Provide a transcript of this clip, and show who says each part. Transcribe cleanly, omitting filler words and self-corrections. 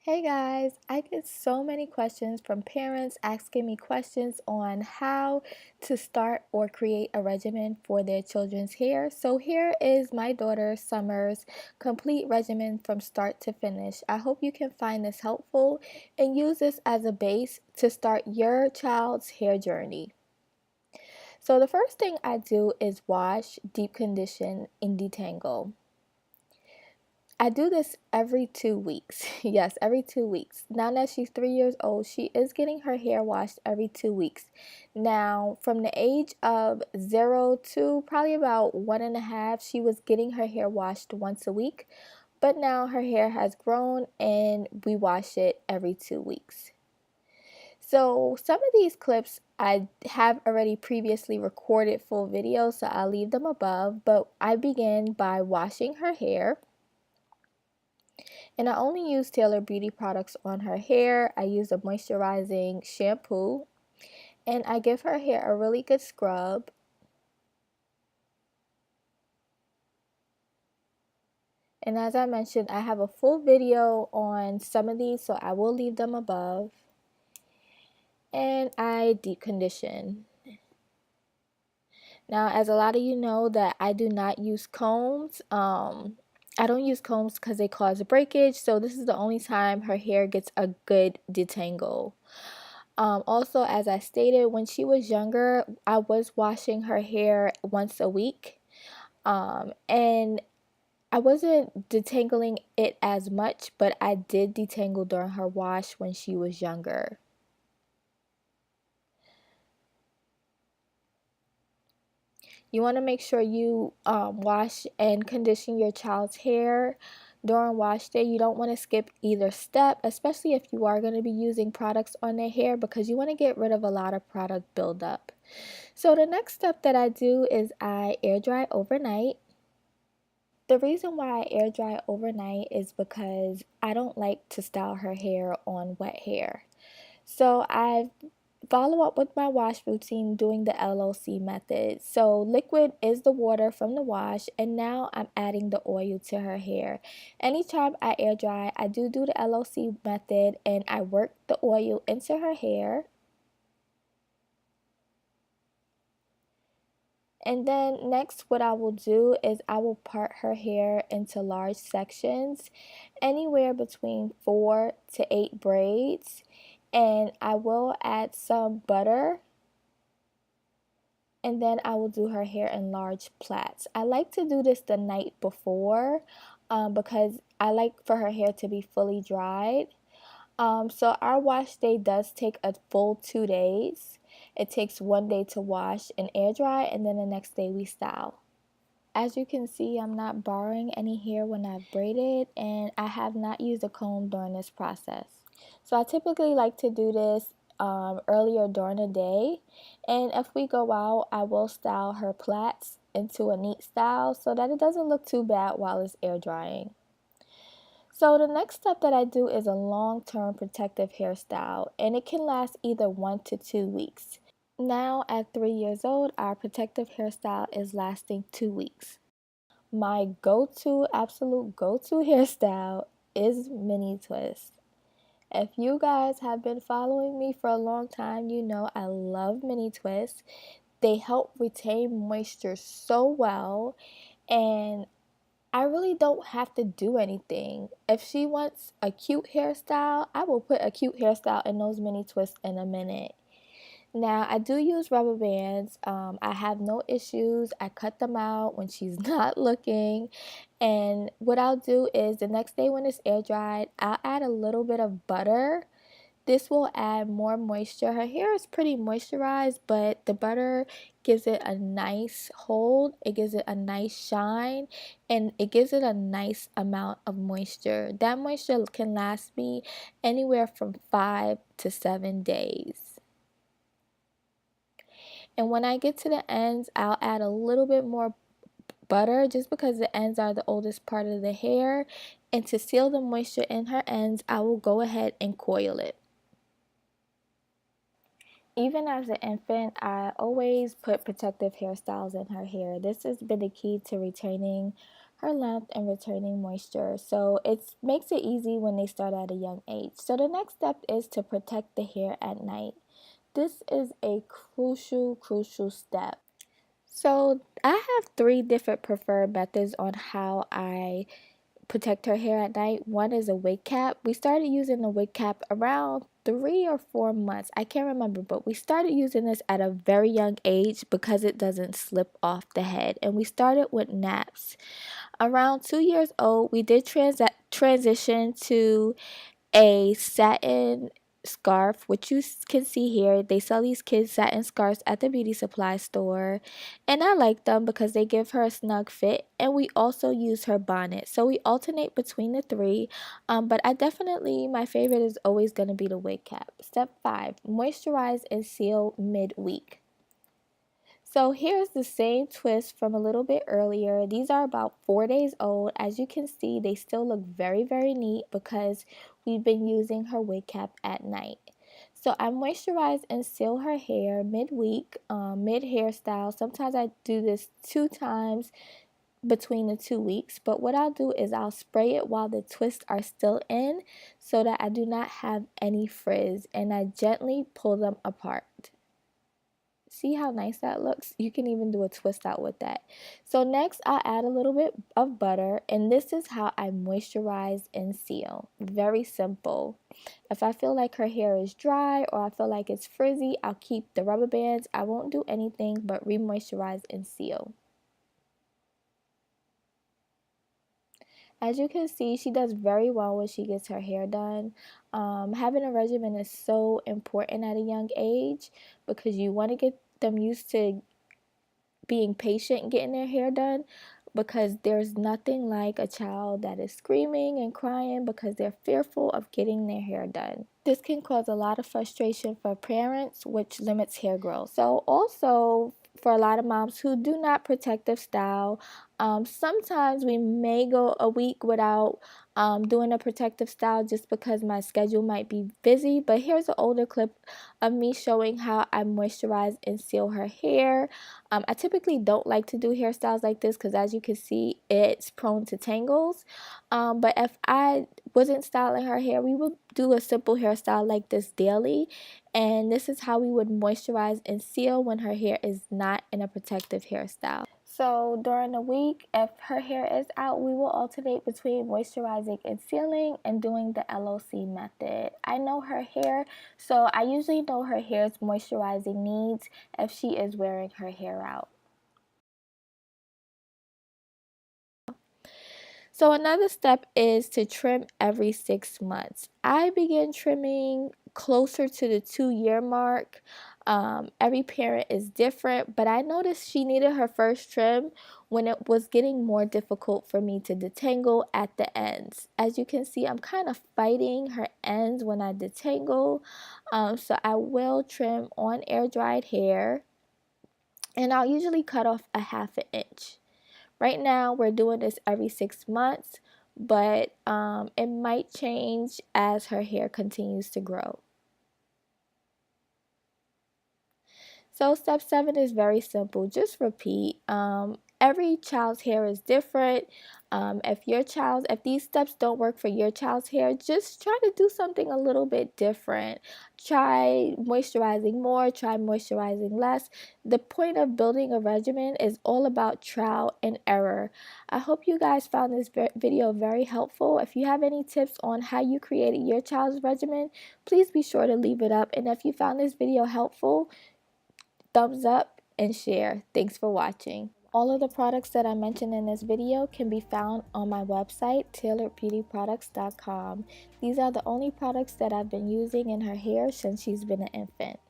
Speaker 1: Hey guys, I get so many questions from parents asking me questions on how to start or create a regimen for their children's hair. So here is my daughter Summer's complete regimen from start to finish. I hope you can find this helpful and use this as a base to start your child's hair journey. So the first thing I do is wash, deep condition, and detangle. I do this every 2 weeks. Yes, every 2 weeks. Now that she's 3 years old, she is getting her hair washed every 2 weeks. Now, from the age of 0 to probably about 1.5, she was getting her hair washed once a week. But now her hair has grown and we wash it every 2 weeks. So, some of these clips I have already previously recorded full videos, so I'll leave them above. But I begin by washing her hair. And I only use Taylor Beauty products on her hair. I use a moisturizing shampoo. And I give her hair a really good scrub. And as I mentioned, I have a full video on some of these, so I will leave them above. And I deep condition. Now, as a lot of you know that I do not use combs. I don't use combs because they cause breakage. So this is the only time her hair gets a good detangle. Also, as I stated, when she was younger, I was washing her hair once a week. And I wasn't detangling it as much, but I did detangle during her wash when she was younger. You want to make sure you wash and condition your child's hair during wash day. You don't want to skip either step, especially if you are going to be using products on their hair, because you want to get rid of a lot of product buildup. So the next step that I do is I air dry overnight. The reason why I air dry overnight is because I don't like to style her hair on wet hair. So I follow up with my wash routine doing the LOC method. So liquid is the water from the wash, and now I'm adding the oil to her hair. Anytime I air dry, I do the LOC method and I work the oil into her hair. And then next, what I will do is I will part her hair into large sections, anywhere between 4 to 8 braids. And I will add some butter, and then I will do her hair in large plaits. I like to do this the night before because I like for her hair to be fully dried. So our wash day does take a full 2 days. It takes one day to wash and air dry, and then the next day we style. As you can see, I'm not borrowing any hair when I've braided, and I have not used a comb during this process. So I typically like to do this earlier during the day, and if we go out, I will style her plaits into a neat style so that it doesn't look too bad while it's air drying. So the next step that I do is a long-term protective hairstyle, and it can last either 1 to 2 weeks. Now at 3 years old, our protective hairstyle is lasting 2 weeks. My absolute go-to hairstyle is mini twists. If you guys have been following me for a long time, you know I love mini twists. They help retain moisture so well, and I really don't have to do anything. If she wants a cute hairstyle, I will put a cute hairstyle in those mini twists in a minute. Now, I do use rubber bands. I have no issues. I cut them out when she's not looking. And what I'll do is the next day when it's air dried, I'll add a little bit of butter. This will add more moisture. Her hair is pretty moisturized, but the butter gives it a nice hold. It gives it a nice shine, and it gives it a nice amount of moisture. That moisture can last me anywhere from 5 to 7 days. And when I get to the ends, I'll add a little bit more butter just because the ends are the oldest part of the hair. And to seal the moisture in her ends, I will go ahead and coil it. Even as an infant, I always put protective hairstyles in her hair. This has been the key to retaining her length, and returning moisture. So it makes it easy when they start at a young age. So the next step is to protect the hair at night. This is a crucial step. So I have 3 different preferred methods on how I protect her hair at night. One is a wig cap. We started using the wig cap around 3 or 4 months. I can't remember, but we started using this at a very young age because it doesn't slip off the head. And we started with naps. Around 2 years old, we did transition to a satin scarf, which you can see here. They sell these kids satin scarves at the beauty supply store, and I like them because they give her a snug fit, and we also use her bonnet. So we alternate between the 3, but my favorite is always going to be the wig cap. Step 5, moisturize and seal midweek. So here's the same twist from a little bit earlier. These are about 4 days old. As you can see, they still look very neat because we've been using her wig cap at night. So I moisturize and seal her hair midweek, mid hairstyle. Sometimes I do this 2 times between the 2 weeks, but what I'll do is I'll spray it while the twists are still in so that I do not have any frizz, and I gently pull them apart. See how nice that looks? You can even do a twist out with that. So next I'll add a little bit of butter, and this is how I moisturize and seal. Very simple. If I feel like her hair is dry or I feel like it's frizzy, I'll keep the rubber bands. I won't do anything but re-moisturize and seal. As you can see, she does very well when she gets her hair done. Having a regimen is so important at a young age because you want to get them used to being patient getting their hair done, because there's nothing like a child that is screaming and crying because they're fearful of getting their hair done. This can cause a lot of frustration for parents, which limits hair growth. So also for a lot of moms who do not protective style, sometimes we may go a week without doing a protective style just because my schedule might be busy. But here's an older clip of me showing how I moisturize and seal her hair. I typically don't like to do hairstyles like this because, as you can see, it's prone to tangles. But if I wasn't styling her hair, we would do a simple hairstyle like this daily. And this is how we would moisturize and seal when her hair is not in a protective hairstyle. So during the week, if her hair is out, we will alternate between moisturizing and sealing and doing the LOC method. I know her hair, so I usually know her hair's moisturizing needs if she is wearing her hair out. So another step is to trim every 6 months. I began trimming closer to the 2-year mark. Every parent is different, but I noticed she needed her first trim when it was getting more difficult for me to detangle at the ends. As you can see, I'm kind of fighting her ends when I detangle. So I will trim on air dried hair, and I'll usually cut off a 1/2 inch. Right now, we're doing this every 6 months, but it might change as her hair continues to grow. So step 7 is very simple. Just repeat. Every child's hair is different. If these steps don't work for your child's hair, just try to do something a little bit different. Try moisturizing more, try moisturizing less. The point of building a regimen is all about trial and error. I hope you guys found this video very helpful. If you have any tips on how you created your child's regimen, please be sure to leave it up. And if you found this video helpful, thumbs up and share. Thanks for watching. All of the products that I mentioned in this video can be found on my website, tailoredbeautyproducts.com. These are the only products that I've been using in her hair since she's been an infant.